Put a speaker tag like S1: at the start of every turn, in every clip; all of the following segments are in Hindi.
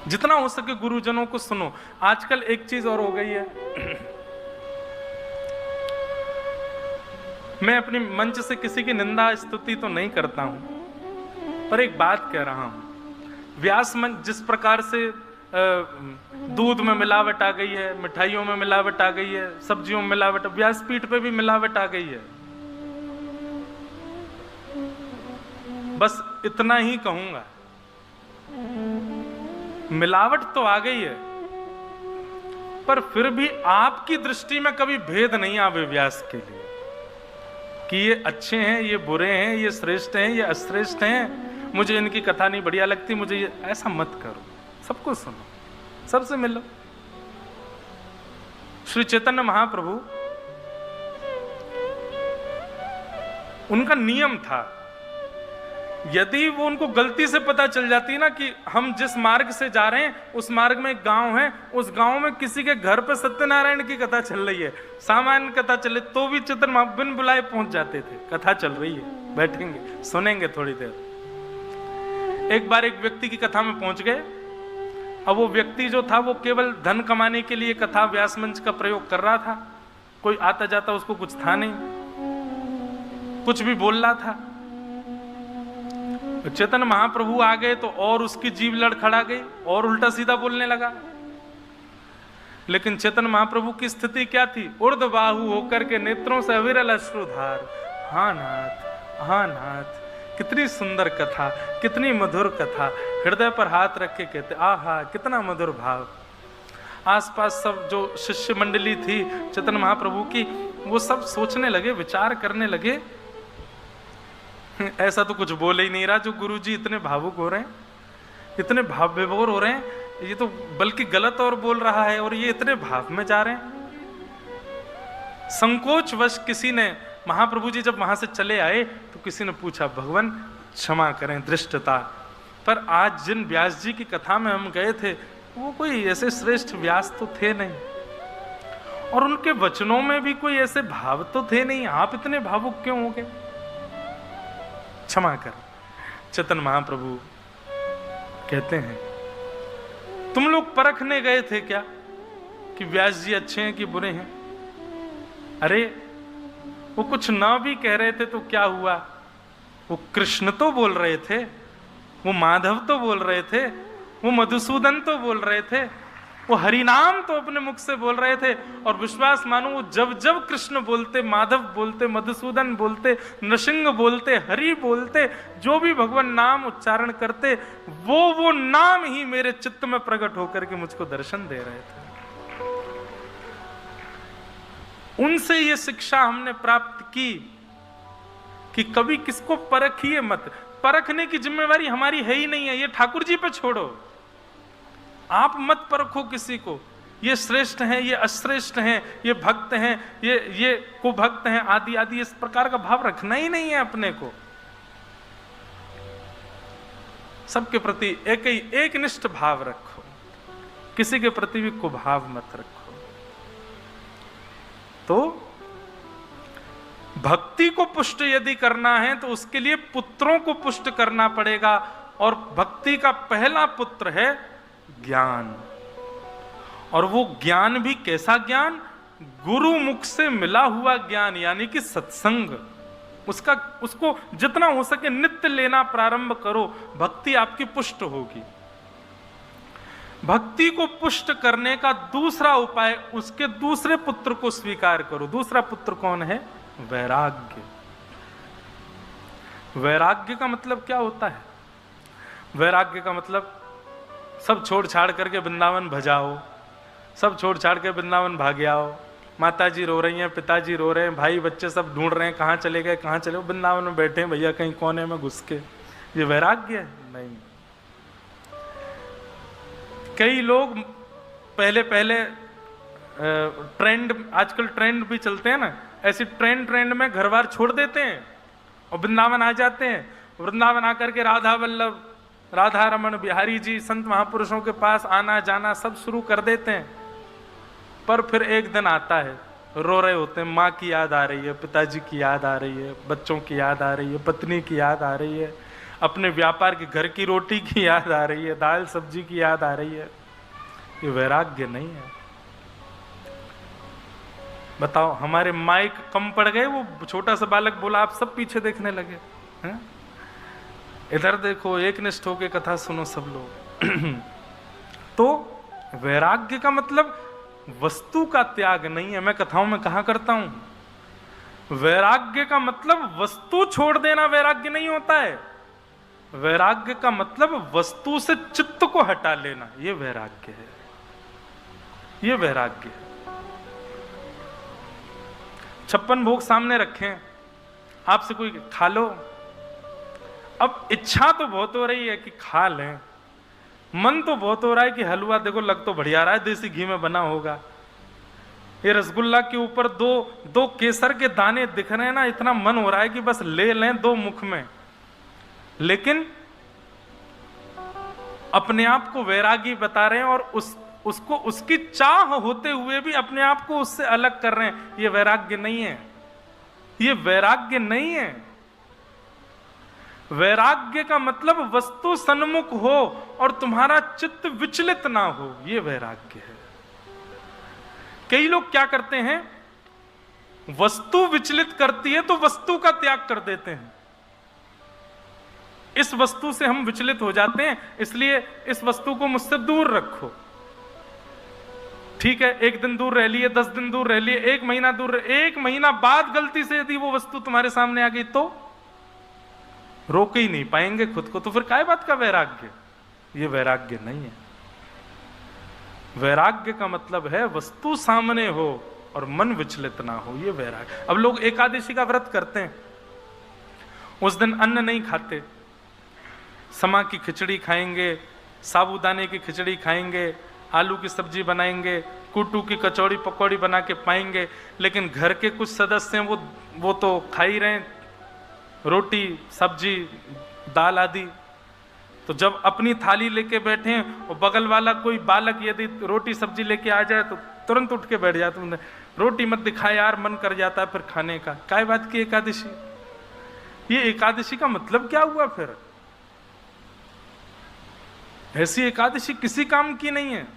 S1: जितना हो सके गुरुजनों को सुनो। आजकल एक चीज और हो गई है, मैं अपनी मंच से किसी की निंदा स्तुति तो नहीं करता हूं, पर एक बात कह रहा हूं। व्यास मंच जिस प्रकार से दूध में मिलावट आ गई है, मिठाइयों में मिलावट आ गई है, सब्जियों में मिलावट, व्यासपीठ पे भी मिलावट आ गई है। बस इतना ही कहूंगा, मिलावट तो आ गई है, पर फिर भी आपकी दृष्टि में कभी भेद नहीं आवे व्यास के लिए कि ये अच्छे हैं, ये बुरे हैं, ये श्रेष्ठ हैं, ये अश्रेष्ठ हैं, मुझे इनकी कथा नहीं बढ़िया लगती, मुझे ये, ऐसा मत करो। सबको सुनो, सबसे मिलो। श्री चैतन्य महाप्रभु, उनका नियम था, यदि वो उनको गलती से पता चल जाती ना कि हम जिस मार्ग से जा रहे हैं उस मार्ग में एक गांव है, उस गांव में किसी के घर पे सत्यनारायण की कथा चल रही है, सामान्य कथा चले, तो भी चैतन्य महाप्रभु बिन बुलाए पहुंच जाते थे। कथा चल रही है, बैठेंगे सुनेंगे थोड़ी देर। एक बार एक व्यक्ति की कथा में पहुंच गए। अब वो व्यक्ति जो था वो केवल धन कमाने के लिए कथा व्यास मंच का प्रयोग कर रहा था। कोई आता जाता उसको कुछ था नहीं, कुछ भी बोल रहा था। चैतन्य महाप्रभु आ गए तो और उसकी जीभ लड़खड़ा गई और उल्टा सीधा बोलने लगा। लेकिन चैतन्य महाप्रभु की स्थिति क्या थी? ऊर्ध्वबाहु होकर के नेत्रों से अविरल अश्रुधार, हाँ नाथ, हाँ नाथ, कितनी सुंदर कथा, कितनी मधुर कथा। हृदय पर हाथ रख के कहते, आहा कितना मधुर भाव। आसपास सब जो शिष्य मंडली थी चैतन्य महाप्रभु की, वो सब सोचने लगे, विचार करने लगे, ऐसा तो कुछ बोल ही नहीं रहा जो गुरुजी इतने भावुक हो रहे हैं, इतने भाव विभोर हो रहे हैं, ये तो बल्कि गलत और बोल रहा है और ये इतने भाव में जा रहे हैं। संकोचवश किसी ने, महाप्रभु जी जब वहां से चले आए तो किसी ने पूछा, भगवान क्षमा करें दृष्टता, पर आज जिन व्यास जी की कथा में हम गए थे वो कोई ऐसे श्रेष्ठ व्यास तो थे नहीं, और उनके वचनों में भी कोई ऐसे भाव तो थे नहीं, आप इतने भावुक क्यों हो गए? क्षमा कर। चैतन्य महाप्रभु कहते हैं, तुम लोग परखने गए थे क्या कि व्यास जी अच्छे हैं कि बुरे हैं? अरे वो कुछ ना भी कह रहे थे तो क्या हुआ? वो कृष्ण तो बोल रहे थे, वो माधव तो बोल रहे थे, वो मधुसूदन तो बोल रहे थे, वो हरिनाम तो अपने मुख से बोल रहे थे। और विश्वास मानो वो जब जब कृष्ण बोलते, माधव बोलते, मधुसूदन बोलते, नृसिंह बोलते, हरि बोलते, जो भी भगवान नाम उच्चारण करते, वो नाम ही मेरे चित्त में प्रकट होकर के मुझको दर्शन दे रहे थे। उनसे ये शिक्षा हमने प्राप्त की कि कभी किसको परखिए मत। परखने की जिम्मेवारी हमारी है ही नहीं है, ये ठाकुर जी पे छोड़ो। आप मत परखो किसी को, ये श्रेष्ठ हैं, ये अश्रेष्ठ हैं, ये भक्त हैं, ये कुभक्त हैं, आदि आदि, इस प्रकार का भाव रखना ही नहीं है अपने को। सबके प्रति एक निष्ठ भाव रखो, किसी के प्रति भी कुभाव मत रखो। तो भक्ति को पुष्ट यदि करना है तो उसके लिए पुत्रों को पुष्ट करना पड़ेगा, और भक्ति का पहला पुत्र है ज्ञान। और वो ज्ञान भी कैसा ज्ञान? गुरु मुख से मिला हुआ ज्ञान, यानी कि सत्संग। उसको जितना हो सके नित्य लेना प्रारंभ करो, भक्ति आपकी पुष्ट होगी। भक्ति को पुष्ट करने का दूसरा उपाय, उसके दूसरे पुत्र को स्वीकार करो। दूसरा पुत्र कौन है? वैराग्य। वैराग्य का मतलब क्या होता है? वैराग्य का मतलब सब छोड़ छाड़ करके वृंदावन भजाओ, सब छोड़ छाड़ के वृंदावन भाग आओ, माताजी रो रही हैं, पिताजी रो रहे हैं, भाई बच्चे सब ढूंढ रहे हैं कहाँ चले गए, कहाँ चले, वृंदावन में बैठे हैं भैया कहीं कोने में घुस के। ये वैराग्य है? नहीं। कई लोग पहले ट्रेंड, आजकल ट्रेंड भी चलते हैं ना, ऐसी ट्रेंड में घर बार छोड़ देते हैं और वृंदावन आ जाते हैं। वृंदावन आकर के राधा वल्लभ, राधा रमन, बिहारी जी, संत महापुरुषों के पास आना जाना सब शुरू कर देते हैं। पर फिर एक दिन आता है, रो रहे होते हैं, माँ की याद आ रही है, पिताजी की याद आ रही है, बच्चों की याद आ रही है, पत्नी की याद आ रही है, अपने व्यापार की घर की रोटी की याद आ रही है, दाल सब्जी की याद आ रही है। ये वैराग्य नहीं है। बताओ, हमारे माइक कम पड़ गए, वो छोटा सा बालक बोला आप सब पीछे देखने लगे हैं? इधर देखो, एक निष्ठ होके कथा सुनो सब लोग। तो वैराग्य का मतलब वस्तु का त्याग नहीं है। मैं कथाओं में कहा करता हूं, वैराग्य का मतलब वस्तु छोड़ देना वैराग्य नहीं होता है। वैराग्य का मतलब वस्तु से चित्त को हटा लेना, यह वैराग्य है। यह वैराग्य है। 56 भोग सामने रखें, आपसे कोई खा लो, अब इच्छा तो बहुत हो रही है कि खा लें, मन तो बहुत हो रहा है कि हलवा देखो लग तो बढ़िया रहा है, देसी घी में बना होगा। ये रसगुल्ला के ऊपर दो केसर के दाने दिख रहे हैं ना, इतना मन हो रहा है कि बस ले लें दो मुख में। लेकिन अपने आप को वैरागी बता रहे हैं और उसको उसकी चाह होते हुए भी अपने आप को उससे अलग कर रहे हैं। ये वैराग्य नहीं है। ये वैराग्य नहीं है। वैराग्य का मतलब वस्तु सन्मुख हो और तुम्हारा चित्त विचलित ना हो, यह वैराग्य है। कई लोग क्या करते हैं, वस्तु विचलित करती है तो वस्तु का त्याग कर देते हैं। इस वस्तु से हम विचलित हो जाते हैं, इसलिए इस वस्तु को मुझसे दूर रखो। ठीक है, एक दिन दूर रह लिए, 10 दिन दूर रह लिए, 1 महीना दूर, 1 महीना बाद गलती से यदि वो वस्तु तुम्हारे सामने आ गई तो रोक ही नहीं पाएंगे खुद को, तो फिर काय बात का वैराग्य? ये वैराग्य नहीं है। वैराग्य का मतलब है वस्तु सामने हो और मन विचलित ना हो, ये वैराग्य। अब लोग एकादशी का व्रत करते हैं, उस दिन अन्न नहीं खाते, समा की खिचड़ी खाएंगे, साबूदाने की खिचड़ी खाएंगे, आलू की सब्जी बनाएंगे, कुट्टू की कचौड़ी पकौड़ी बना के पाएंगे। लेकिन घर के कुछ सदस्य हैं वो तो खा ही रहे हैं रोटी सब्जी दाल आदि। तो जब अपनी थाली लेके बैठे हैं और बगल वाला कोई बालक यदि रोटी सब्जी लेके आ जाए तो तुरंत उठ के बैठ जाते हैं, रोटी मत दिखा यार, मन कर जाता है फिर खाने का। काय बात की एकादशी? ये एकादशी का मतलब क्या हुआ फिर? ऐसी एकादशी किसी काम की नहीं है।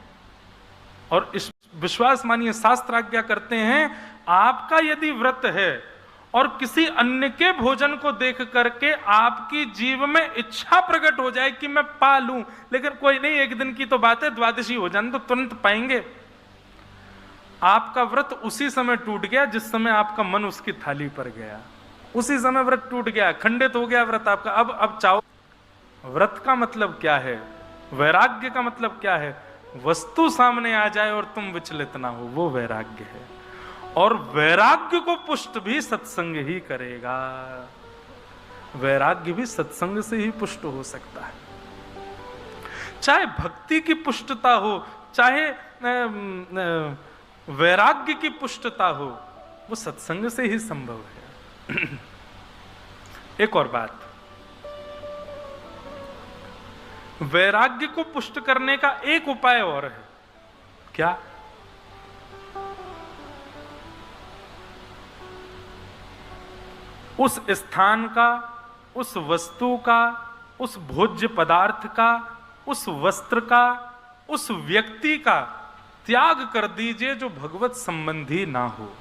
S1: और इस विश्वास मानिए, शास्त्र आज्ञा करते हैं, आपका यदि व्रत है और किसी अन्य के भोजन को देख करके आपकी जीव में इच्छा प्रकट हो जाए कि मैं पा लूं, लेकिन कोई नहीं, एक दिन की तो बात है, द्वादशी हो जाने तो तुरंत पाएंगे। आपका व्रत उसी समय टूट गया जिस समय आपका मन उसकी थाली पर गया, उसी समय व्रत टूट गया, खंडित हो गया व्रत आपका। अब चाहो, व्रत का मतलब क्या है, वैराग्य का मतलब क्या है? वस्तु सामने आ जाए और तुम विचलित ना हो, वो वैराग्य है। और वैराग्य को पुष्ट भी सत्संग ही करेगा। वैराग्य भी सत्संग से ही पुष्ट हो सकता है। चाहे भक्ति की पुष्टता हो, चाहे वैराग्य की पुष्टता हो, वो सत्संग से ही संभव है। एक और बात, वैराग्य को पुष्ट करने का एक उपाय और है। क्या? उस स्थान का, उस वस्तु का, उस भोज्य पदार्थ का, उस वस्त्र का, उस व्यक्ति का त्याग कर दीजिए जो भगवत संबंधी ना हो।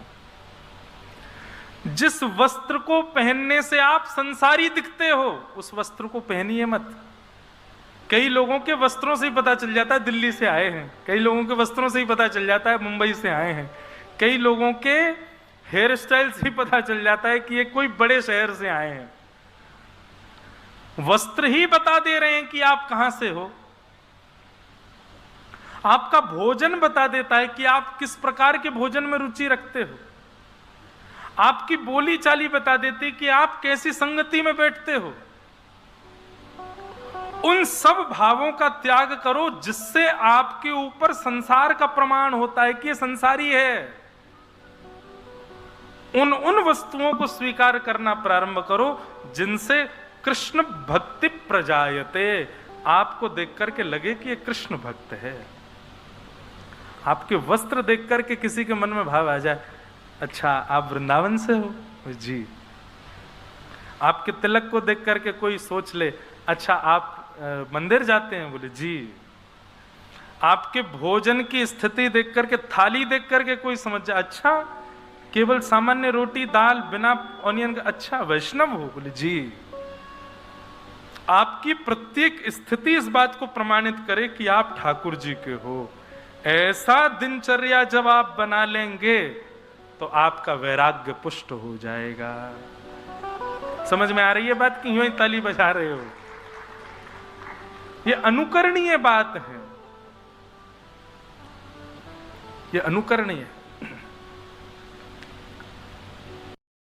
S1: जिस वस्त्र को पहनने से आप संसारी दिखते हो, उस वस्त्र को पहनिए मत। कई लोगों के वस्त्रों से ही पता चल जाता है दिल्ली से आए हैं, कई लोगों के वस्त्रों से ही पता चल जाता है मुंबई से आए हैं, कई लोगों के हेयर स्टाइल से ही पता चल जाता है कि ये कोई बड़े शहर से आए हैं। वस्त्र ही बता दे रहे हैं कि आप कहां से हो। आपका भोजन बता देता है कि आप किस प्रकार के भोजन में रुचि रखते हो। आपकी बोली चाली बता देती कि आप कैसी संगति में बैठते हो। उन सब भावों का त्याग करो जिससे आपके ऊपर संसार का प्रमाण होता है कि ये संसारी है। उन वस्तुओं को स्वीकार करना प्रारंभ करो जिनसे कृष्ण भक्ति प्रजायते, आपको देख करके लगे कि ये कृष्ण भक्त है। आपके वस्त्र देख करके किसी के मन में भाव आ जाए, अच्छा आप वृंदावन से हो जी। आपके तिलक को देख करके कोई सोच ले, अच्छा आप मंदिर जाते हैं? बोले जी। आपके भोजन की स्थिति देख करके, थाली देख करके कोई समझ जाए अच्छा केवल सामान्य रोटी दाल बिना ऑनियन का, अच्छा वैष्णव हो? बोले जी। आपकी प्रत्येक स्थिति इस बात को प्रमाणित करे कि आप ठाकुर जी के हो। ऐसा दिनचर्या जब आप बना लेंगे तो आपका वैराग्य पुष्ट हो जाएगा। समझ में आ रही है बात कि यूं ही ताली बजा रहे हो? ये अनुकरणीय बात है, ये अनुकरणीय है।